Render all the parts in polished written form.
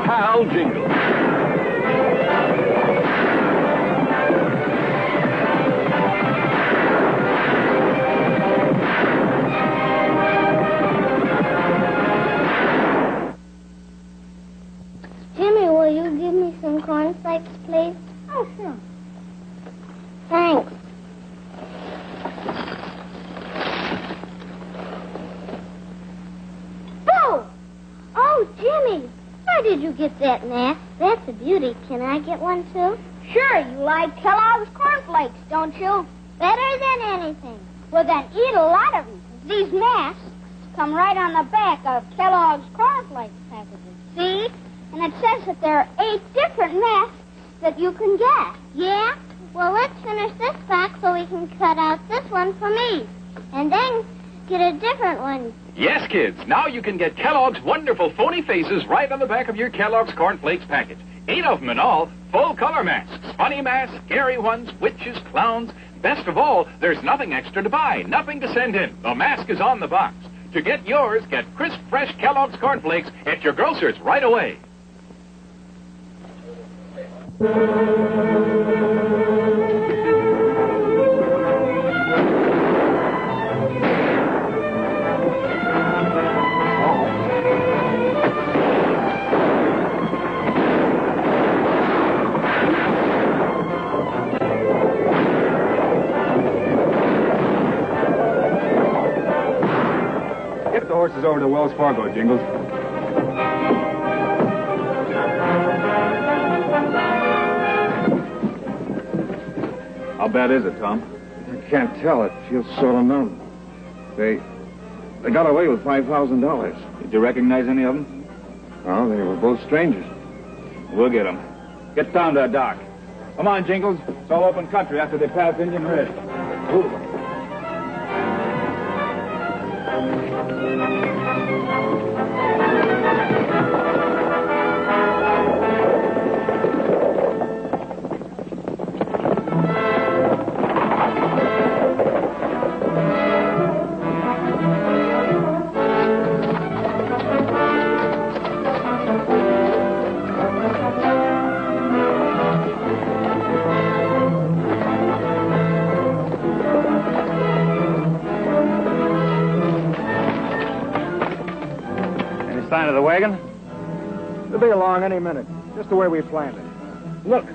pal, Jingles. Jimmy, will you give me some cornflakes, please? Oh, sure. Thanks. Boo! Oh, Jimmy, where did you get that mask? That's a beauty. Can I get one, too? Sure, you like Kellogg's cornflakes, don't you? Better than anything. Well, then eat a lot of them. These masks come right on the back of Kellogg's cornflakes packages. See? And it says that there are 8 different masks that you can get. Yeah? Well, let's finish this box so we can cut out this one for me. And then get a different one. Yes, kids. Now you can get Kellogg's wonderful phony faces right on the back of your Kellogg's cornflakes package. 8 of them in all. Full-color masks. Funny masks, scary ones, witches, clowns. Best of all, there's nothing extra to buy. Nothing to send in. The mask is on the box. To get yours, get crisp, fresh Kellogg's cornflakes at your grocer's right away. Get the horses over to Wells Fargo, Jingles. How bad is it, Tom? I can't tell. It feels sort of numb. They got away with $5,000. Did you recognize any of them? Oh, they were both strangers. We'll get them. Get down to the dock. Come on, Jingles. It's all open country after they pass Indian Ridge. Move. Sign of the wagon? They'll be along any minute, just the way we planned it. Look.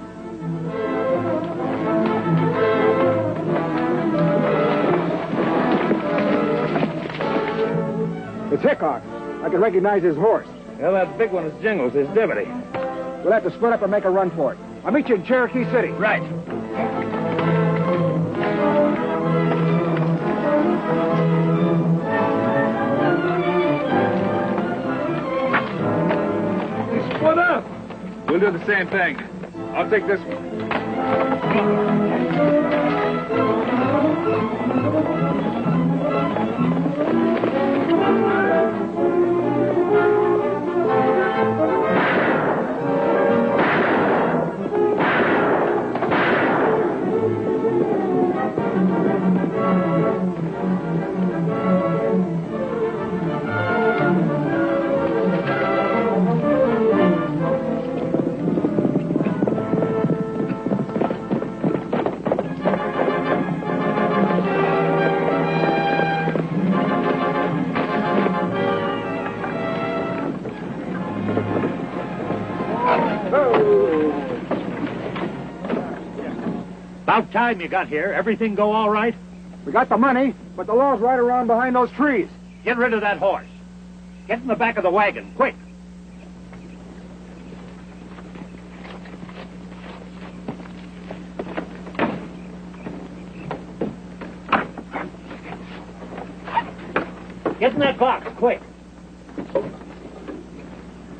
It's Hickok. I can recognize his horse. Well, that big one is Jingles, his deputy. We'll have to split up and make a run for it. I'll meet you in Cherokee City. Right. Split up. We'll do the same thing. I'll take this one. About time you got here. Everything go all right? We got the money, but the law's right around behind those trees. Get rid of that horse. Get in the back of the wagon, quick. Get in that box, quick.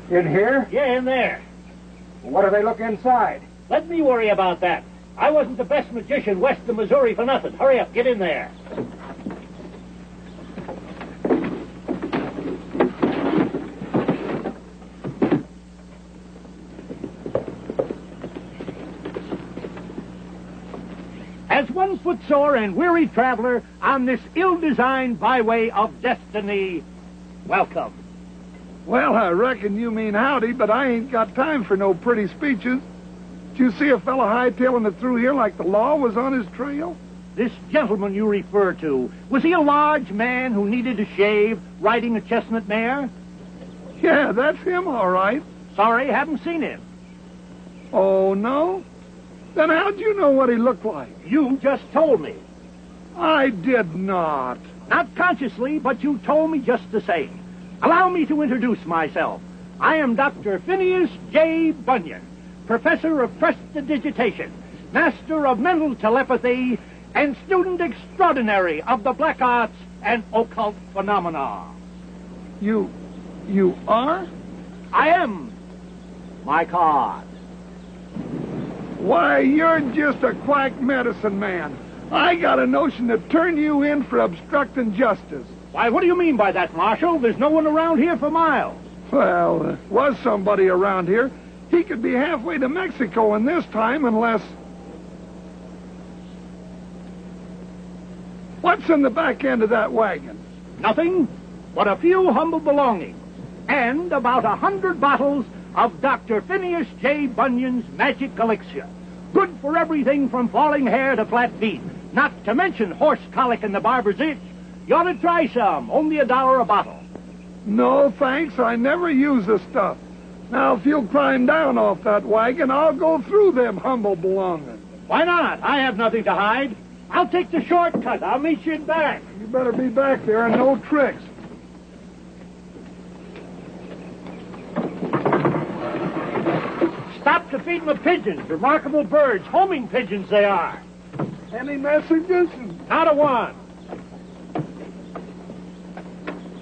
In here? Yeah, in there. What do they look inside? Let me worry about that. I wasn't the best magician west of Missouri for nothing. Hurry up, get in there. As one footsore and weary traveler on this ill-designed byway of destiny, welcome. Well, I reckon you mean howdy, but I ain't got time for no pretty speeches. Did you see a fella hightailing it through here like the law was on his trail? This gentleman you refer to, was he a large man who needed a shave, riding a chestnut mare? Yeah, that's him, all right. Sorry, haven't seen him. Oh, no? Then how'd you know what he looked like? You just told me. I did not. Not consciously, but you told me just the same. Allow me to introduce myself. I am Dr. Phineas J. Bunyan, Professor of Prestidigitation, Master of Mental Telepathy, and Student Extraordinary of the Black Arts and Occult Phenomena. You are? I am. My card. Why, you're just a quack medicine man. I got a notion to turn you in for obstructing justice. Why, what do you mean by that, Marshal? There's no one around here for miles. Well, was somebody around here. He could be halfway to Mexico in this time unless... What's in the back end of that wagon? Nothing but a few humble belongings and about 100 bottles of Dr. Phineas J. Bunyan's magic elixir. Good for everything from falling hair to flat feet, not to mention horse colic and the barber's itch. You ought to try some, only $1 a bottle. No, thanks. I never use the stuff. Now, if you'll climb down off that wagon, I'll go through them humble belongings. Why not? I have nothing to hide. I'll take the shortcut. I'll meet you in back. You better be back there and no tricks. Stop to feed my pigeons. Remarkable birds. Homing pigeons they are. Any messages? Not a one.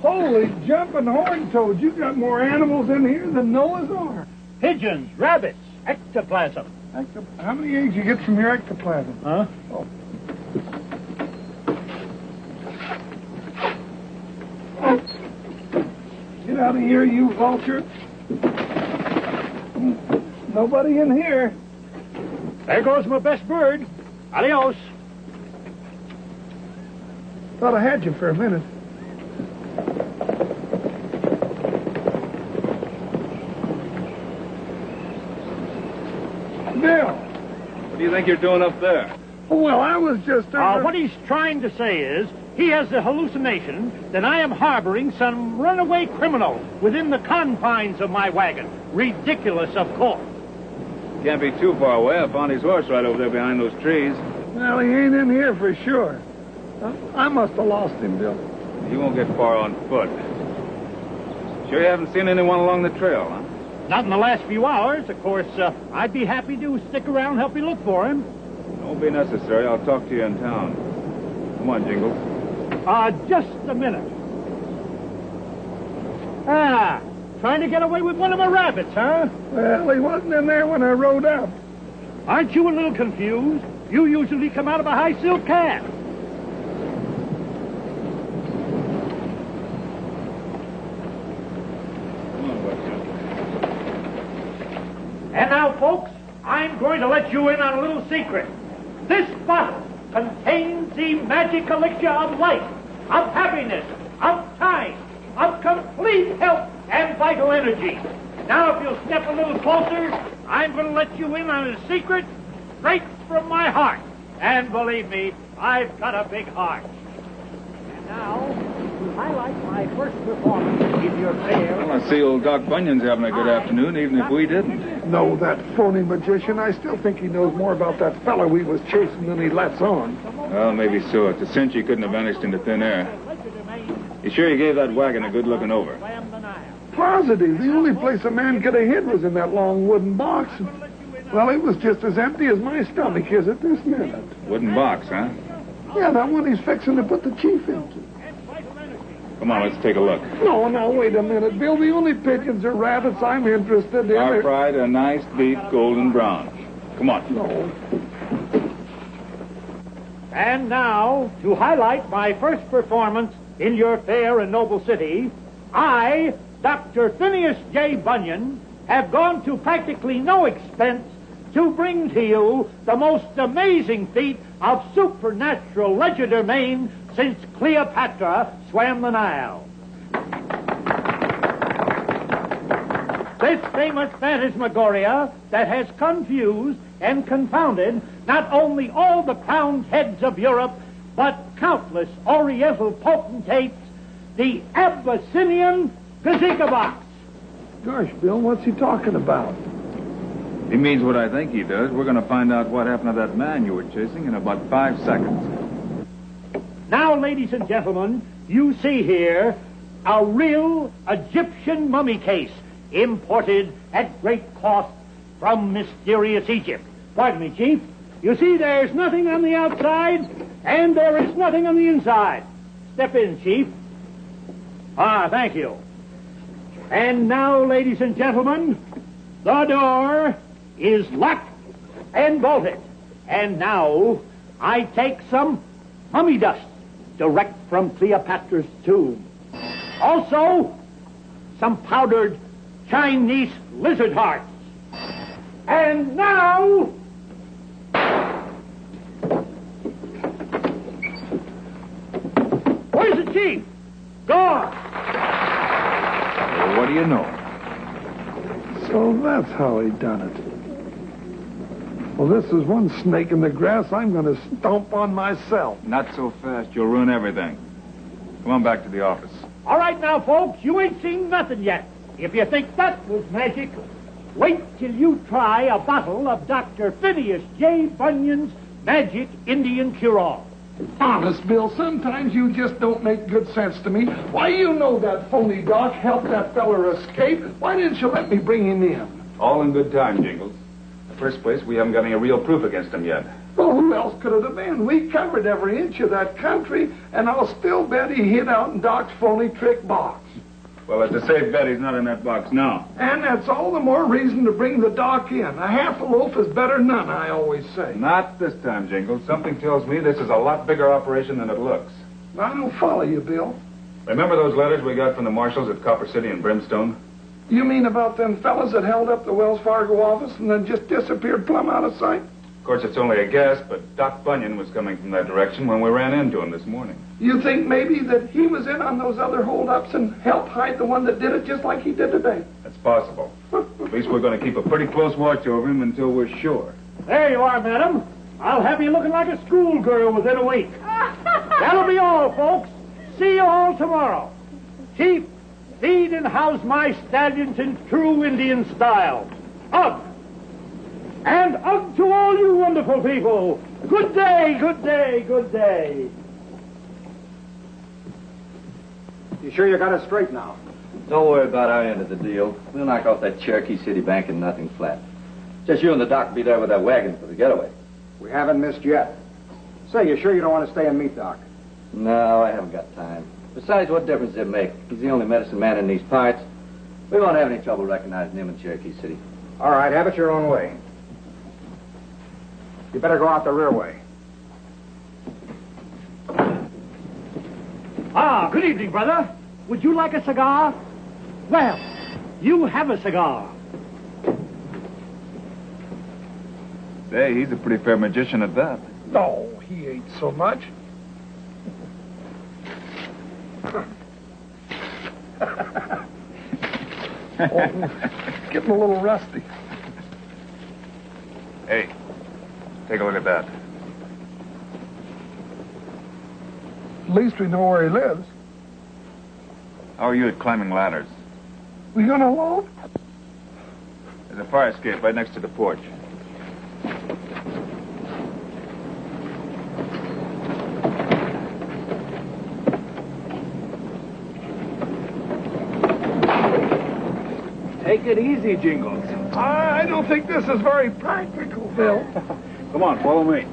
Holy jumping horn toads. You got more animals in here than Noah's Ark. Pigeons, rabbits, ectoplasm. How many eggs you get from your ectoplasm? Huh? Oh. Get out of here, you vulture. Nobody in here. There goes my best bird. Adios. Thought I had you for a minute. Bill. What do you think you're doing up there? Well, I was just... What he's trying to say is, he has the hallucination that I am harboring some runaway criminal within the confines of my wagon. Ridiculous, of course. Can't be too far away. I found his horse right over there behind those trees. Well, he ain't in here for sure. I must have lost him, Bill. He won't get far on foot. Sure you haven't seen anyone along the trail, huh? Not in the last few hours. Of course, I'd be happy to stick around and help you look for him. Won't be necessary. I'll talk to you in town. Come on, Jingles. Just a minute. Trying to get away with one of my rabbits, huh? Well, he wasn't in there when I rode up. Aren't you a little confused? You usually come out of a high silk cap. And now, folks, I'm going to let you in on a little secret. This bottle contains the magic elixir of life, of happiness, of time, of complete health and vital energy. Now, if you'll step a little closer, I'm going to let you in on a secret straight from my heart. And believe me, I've got a big heart. And now, to highlight my first performance in your fair... Well, I see old Doc Bunyan's having a good afternoon, even if we didn't. No, that phony magician. I still think he knows more about that fella we was chasing than he lets on. Well, maybe so. It's a cinch he couldn't have vanished into thin air. You sure you gave that wagon a good looking over? Positive. The only place a man could have hid was in that long wooden box. Well, it was just as empty as my stomach is at this minute. Wooden box, huh? Yeah, that one he's fixing to put the chief into. Come on, let's take a look. No, now, wait a minute, Bill. The only pigeons or rabbits I'm interested in Our are... pride, a nice, deep, golden brown. Come on. No. And now, to highlight my first performance in your fair and noble city, I, Dr. Phineas J. Bunyan, have gone to practically no expense to bring to you the most amazing feat of supernatural legerdemain since Cleopatra swam the Nile. This famous phantasmagoria that has confused and confounded not only all the crowned heads of Europe, but countless Oriental potentates, the Abyssinian Gazika box. Gosh, Bill, what's he talking about? He means what I think he does. We're going to find out what happened to that man you were chasing in about 5 seconds. Now, ladies and gentlemen, you see here a real Egyptian mummy case imported at great cost from mysterious Egypt. Pardon me, Chief. You see, there's nothing on the outside, and there is nothing on the inside. Step in, Chief. Ah, thank you. And now, ladies and gentlemen, the door is locked and bolted. And now, I take some mummy dust direct from Cleopatra's tomb. Also, some powdered Chinese lizard hearts. And now... Where's the chief? Gone. Well, what do you know? So that's how he done it. Well, this is one snake in the grass I'm going to stomp on myself. Not so fast. You'll ruin everything. Come on back to the office. All right now, folks, you ain't seen nothing yet. If you think that was magic, wait till you try a bottle of Dr. Phineas J. Bunyan's Magic Indian Cure-All. Honest, Bill, sometimes you just don't make good sense to me. Why, you know that phony doc helped that feller escape. Why didn't you let me bring him in? All in good time, Jingles. In the first place, we haven't got any real proof against him yet. Well, who else could it have been? We covered every inch of that country, and I'll still bet he hid out in Doc's phony trick box. Well, it's a safe bet he's not in that box now. And that's all the more reason to bring the doc in. A half a loaf is better than none, I always say. Not this time, Jingles. Something tells me this is a lot bigger operation than it looks. I don't follow you, Bill. Remember those letters we got from the marshals at Copper City and Brimstone? You mean about them fellas that held up the Wells Fargo office and then just disappeared plumb out of sight? Of course, it's only a guess, but Doc Bunyan was coming from that direction when we ran into him this morning. You think maybe that he was in on those other holdups and helped hide the one that did it just like he did today? That's possible. At least we're going to keep a pretty close watch over him until we're sure. There you are, madam. I'll have you looking like a schoolgirl within a week. That'll be all, folks. See you all tomorrow. Chief, feed and house my stallions in true Indian style. Ugh! And ugh to all you wonderful people. Good day, good day, good day. You sure you got it straight now? Don't worry about our end of the deal. We'll knock off that Cherokee City Bank and nothing flat. Just you and the doc will be there with that wagon for the getaway. We haven't missed yet. Say, you sure you don't want to stay and meet Doc? No, I haven't got time. Besides, what difference does it make? He's the only medicine man in these parts. We won't have any trouble recognizing him in Cherokee City. All right, have it your own way. You better go out the rear way. Ah, good evening, brother. Would you like a cigar? Well, you have a cigar. Say, he's a pretty fair magician at that. No, he ain't so much. Getting a little rusty. Hey, take a look at that. At least we know where he lives. How are you at climbing ladders? We gonna load? There's a fire escape right next to the porch. Take it easy, Jingles. I don't think this is very practical, Bill. Come on, follow me.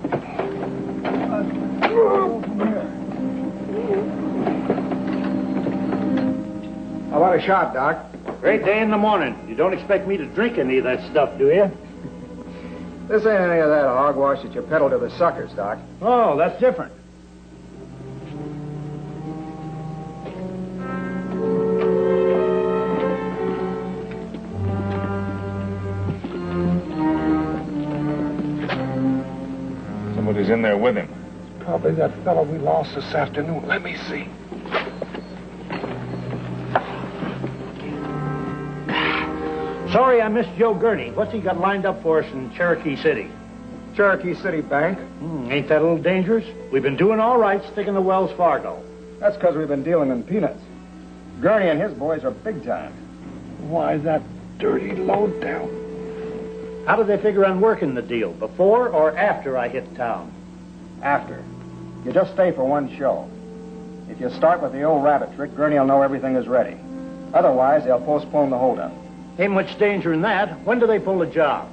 How about a shot, Doc? Great day in the morning. You don't expect me to drink any of that stuff, do you? This ain't any of that hogwash that you peddle to the suckers, Doc. Oh, that's different. Somebody's in there with him. Probably that fellow we lost this afternoon. Let me see. Sorry I missed Joe Gurney. What's he got lined up for us in Cherokee City? Cherokee City Bank. Ain't that a little dangerous? We've been doing all right sticking to Wells Fargo. That's because we've been dealing in peanuts. Gurney and his boys are big time. Why, that dirty low-down. How do they figure on working the deal? Before or after I hit town? After. You just stay for one show. If you start with the old rabbit trick, Gurney will know everything is ready. Otherwise, they'll postpone the holdup. Ain't much danger in that. When do they pull the job?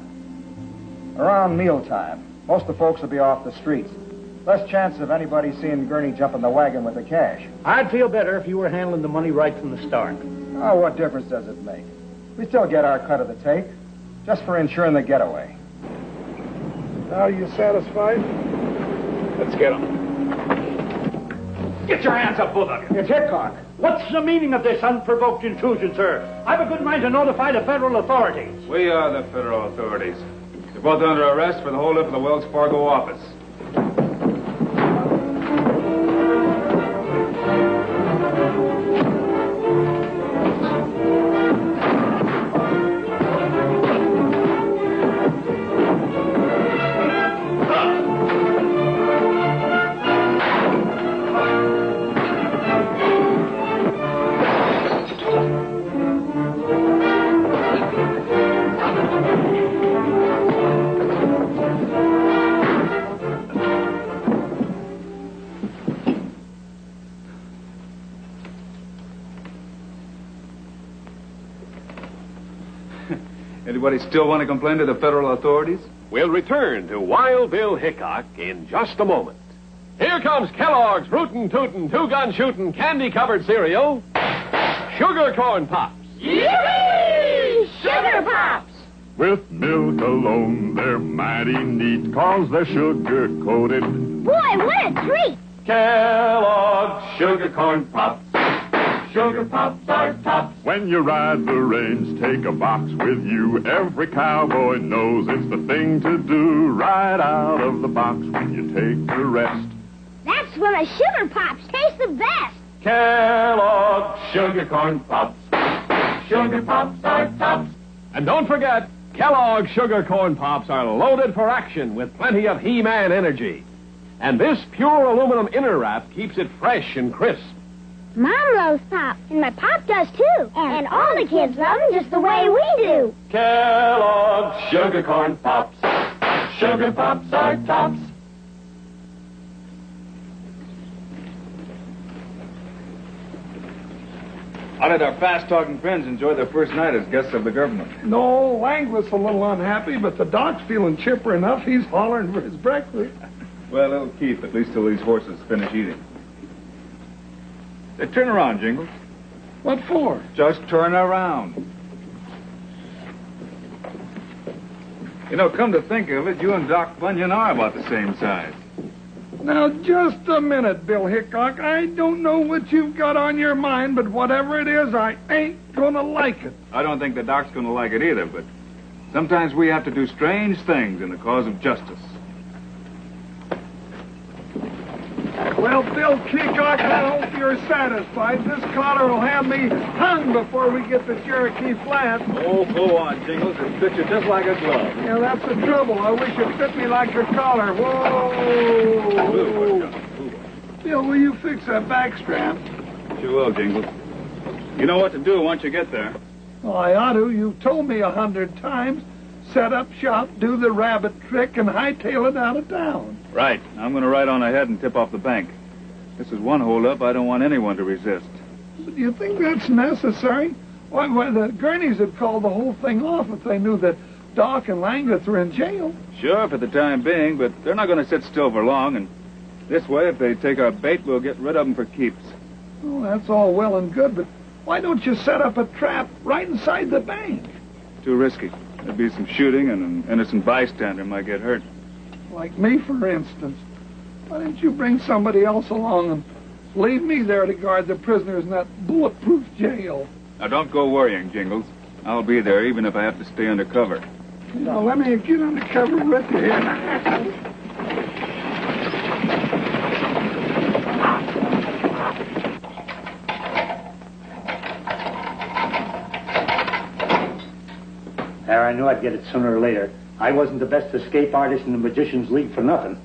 Around mealtime. Most of the folks will be off the streets. Less chance of anybody seeing Gurney jump in the wagon with the cash. I'd feel better if you were handling the money right from the start. Oh, what difference does it make? We still get our cut of the take, just for ensuring the getaway. Now you satisfied? Let's get him. Get your hands up, both of you. It's Hickok. What's the meaning of this unprovoked intrusion, sir? I've a good mind to notify the federal authorities. We are the federal authorities. You're both under arrest for the holdup of the Wells Fargo office. Anybody still want to complain to the federal authorities? We'll return to Wild Bill Hickok in just a moment. Here comes Kellogg's Rootin' Tootin' Two-Gun Shootin' Candy-Covered Cereal, Sugar Corn Pops. Yippee! Sugar Pops! With milk alone, they're mighty neat, 'cause they're sugar-coated. Boy, what a treat! Kellogg's Sugar Corn Pops. Sugar Pops are tops. When you ride the range, take a box with you. Every cowboy knows it's the thing to do. Right out of the box when you take the rest. That's when the Sugar Pops taste the best. Kellogg's Sugar Corn Pops. Sugar Pops are tops. And don't forget, Kellogg's Sugar Corn Pops are loaded for action with plenty of He-Man energy. And this pure aluminum inner wrap keeps it fresh and crisp. Mom loves Pop, and my Pop does too. And all the kids love them just the way we do. Kellogg's Sugar Corn Pops. Sugar Pops are tops. How did our fast-talking friends enjoy their first night as guests of the government? No, Langlis a little unhappy, but the doc's feeling chipper enough. He's hollering for his breakfast. Well, it'll keep, at least till these horses finish eating. Say, turn around, Jingles. What for? Just turn around. You know, come to think of it, you and Doc Bunyan are about the same size. Now, just a minute, Bill Hickok. I don't know what you've got on your mind, but whatever it is, I ain't gonna like it. I don't think the Doc's gonna like it either, but sometimes we have to do strange things in the cause of justice. Well, Bill Hickok, I hope you're satisfied. This collar will have me hung before we get to Cherokee Flats. Oh, go on, Jingles. It fits you just like a glove. Yeah, that's the trouble. I wish it fit me like your collar. Whoa! Bill, will you fix that back strap? Sure will, Jingles. You know what to do once you get there. Well, I ought to. You've told me 100 times. Set up shop, do the rabbit trick, and hightail it out of town. Right. I'm going to ride on ahead and tip off the bank. This is one holdup I don't want anyone to resist. But do you think that's necessary? Why, the Gurneys would call the whole thing off if they knew that Doc and Langdith were in jail. Sure, for the time being, but they're not going to sit still for long, and this way, if they take our bait, we'll get rid of them for keeps. Oh, that's all well and good, but why don't you set up a trap right inside the bank? Too risky. There'd be some shooting, and an innocent bystander might get hurt. Like me, for instance. Why didn't you bring somebody else along and leave me there to guard the prisoners in that bulletproof jail? Now, don't go worrying, Jingles. I'll be there even if I have to stay under cover. Now, let me get under cover with you here. There, I knew I'd get it sooner or later. I wasn't the best escape artist in the Magician's League for nothing.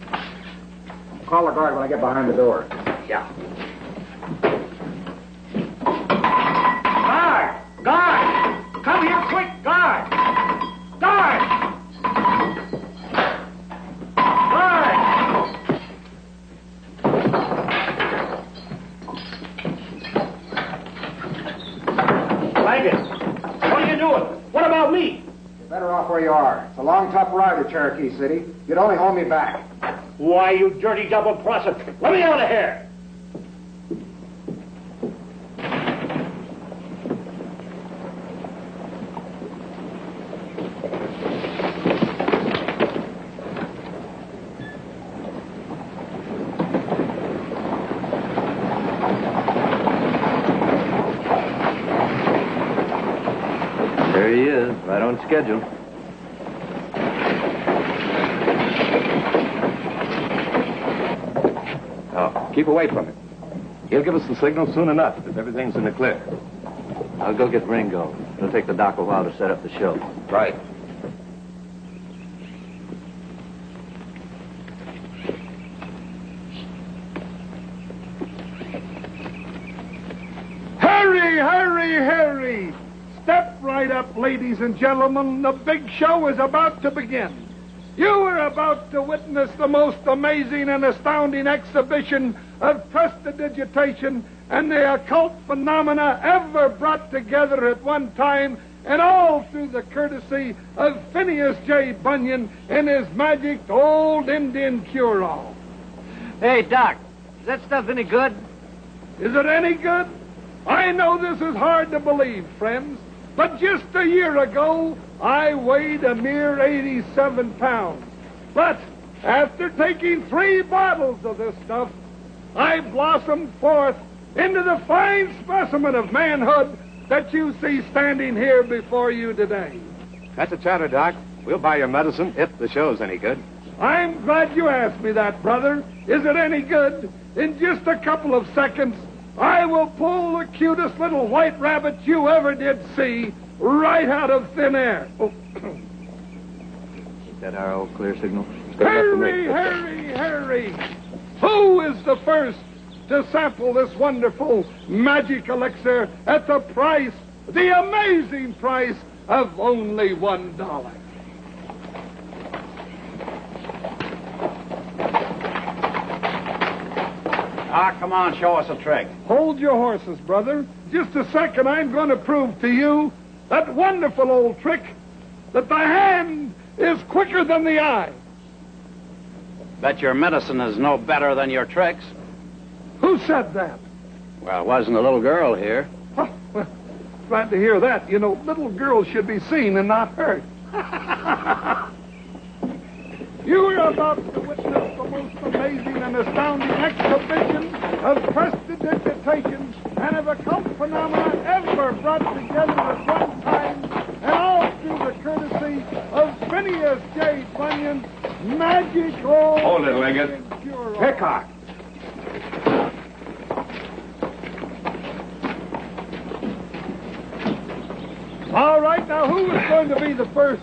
Call the guard when I get behind the door. Yeah. Guard! Guard! Come here quick, guard! Guard! Guard! Blanket, what are you doing? What about me? You're better off where you are. It's a long, tough ride to Cherokee City. You'd only hold me back. Why, you dirty double-crosser, let me out of here! There he is, right on schedule. Oh, keep away from him. He'll give us the signal soon enough if everything's in the clear. I'll go get Ringo. It'll take the doc a while to set up the show. Right. Hurry, hurry, hurry! Step right up, ladies and gentlemen. The big show is about to begin. You are about to witness the most amazing and astounding exhibition of prestidigitation and the occult phenomena ever brought together at one time, and all through the courtesy of Phineas J. Bunyan and his magic old Indian cure-all. Hey, Doc, is that stuff any good? Is it any good? I know this is hard to believe, friends, but just a year ago, I weighed a mere 87 pounds. But after taking 3 bottles of this stuff, I blossomed forth into the fine specimen of manhood that you see standing here before you today. That's a chatter, Doc. We'll buy your medicine if the show's any good. I'm glad you asked me that, brother. Is it any good? In just a couple of seconds, I will pull the cutest little white rabbit you ever did see right out of thin air. Oh. Is that our old clear signal? Hurry, hurry, hurry! Who is the first to sample this wonderful magic elixir at the price, the amazing price of only $1? Ah, come on, show us a trick. Hold your horses, brother. Just a second, I'm going to prove to you that wonderful old trick that the hand is quicker than the eye. Bet your medicine is no better than your tricks. Who said that? Well, it wasn't a little girl here. Oh, well, glad to hear that. You know, little girls should be seen and not heard. You are about to witness the most amazing and astounding exhibition of prestidigitation and of occult phenomena ever brought together at one time, and all through the courtesy of Phineas J. Bunyan's magic old... Hold it, Liggett. Hickok. All right, now who is going to be the first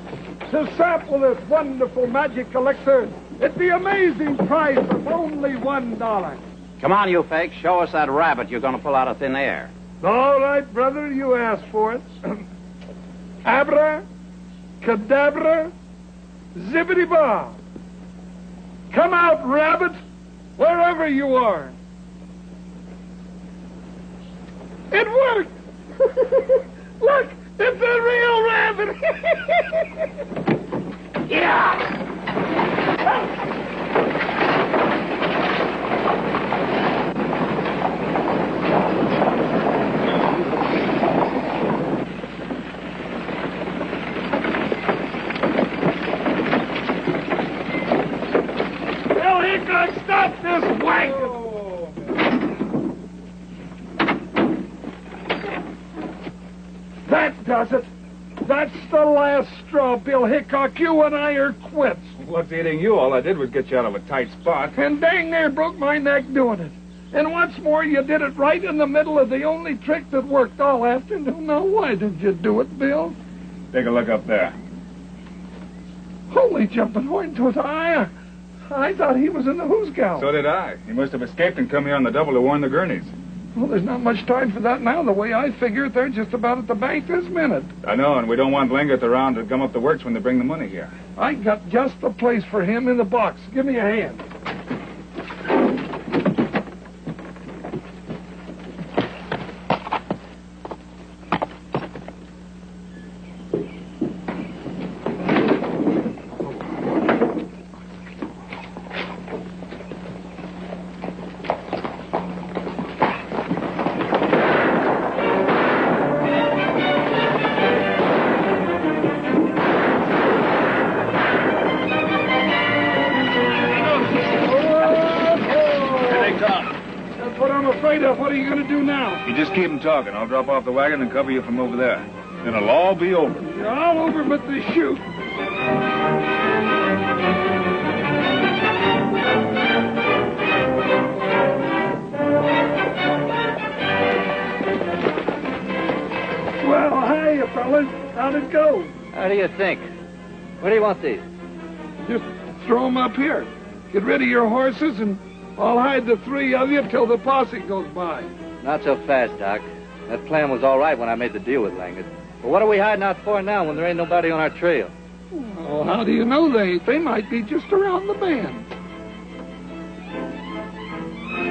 to sample this wonderful magic elixir at the amazing price of only $1? Come on, you fakes. Show us that rabbit you're going to pull out of thin air. All right, brother, you asked for it. Abra, cadabra, zibbity-ba. Come out, rabbit, wherever you are. It worked! Look, it's a real rabbit! Yeah! Well, Hickok, stop this wank! That does it. That's the last straw, Bill Hickok. You and I are quits. What's eating you? All I did was get you out of a tight spot. And dang near broke my neck doing it. And what's more, you did it right in the middle of the only trick that worked all afternoon. Now, why did you do it, Bill? Take a look up there. Holy jumping horn toads, I thought he was in the Hoosgow. So did I. He must have escaped and come here on the double to warn the Gurneys. Well, there's not much time for that now. The way I figure it, they're just about at the bank this minute. I know, and we don't want Lingert around to gum up the works when they bring the money here. I got just the place for him in the box. Give me a hand. What are you going to do now? You just keep him talking. I'll drop off the wagon and cover you from over there. Then it'll all be over. You're all over but the chute. Well, hiya, fellas. How'd it go? How do you think? Where do you want these? Just throw them up here. Get rid of your horses and I'll hide the three of you till the posse goes by. Not so fast, Doc. That plan was all right when I made the deal with Lingert. But what are we hiding out for now when there ain't nobody on our trail? Oh, how do you know they ain't? They might be just around the bend.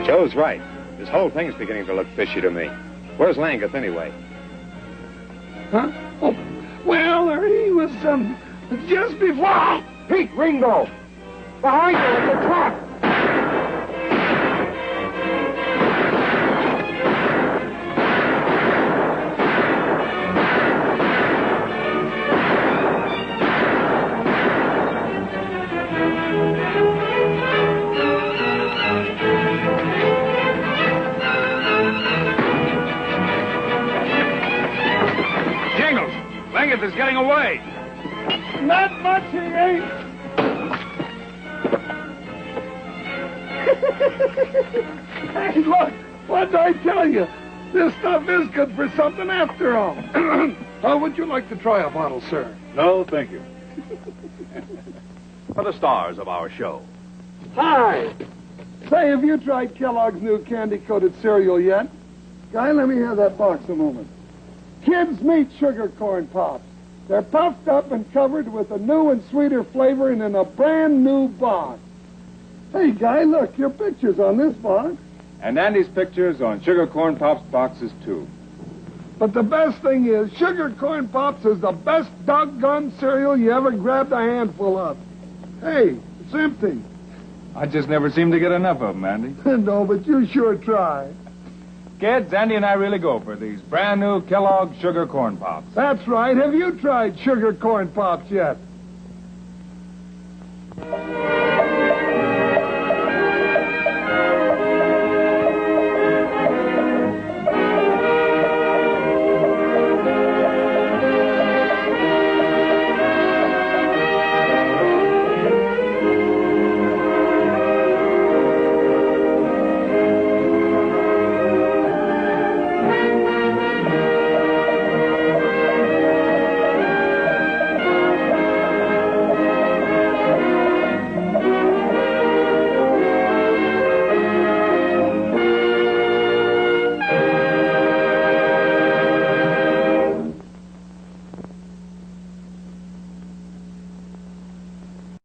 Joe's right. This whole thing's beginning to look fishy to me. Where's Lingert, anyway? Huh? Oh, well, there he was, just before... Pete, Ringo! Behind you at the truck! Is getting away. Not much he ain't. Hey, look, what'd I tell you? This stuff is good for something after all. Would you like to try a bottle, sir? No, thank you. For the stars of our show. Hi. Say, have you tried Kellogg's new candy-coated cereal yet? Guy, let me have that box a moment. Kids Meat Sugar Corn Pops. They're puffed up and covered with a new and sweeter flavor and in a brand new box. Hey, Guy, look, your picture's on this box. And Andy's picture's on Sugar Corn Pops boxes, too. But the best thing is, Sugar Corn Pops is the best doggone cereal you ever grabbed a handful of. Hey, it's empty. I just never seem to get enough of them, Andy. No, but you sure try. Kids, Andy and I really go for these brand new Kellogg's Sugar Corn Pops. That's right. Have you tried Sugar Corn Pops yet?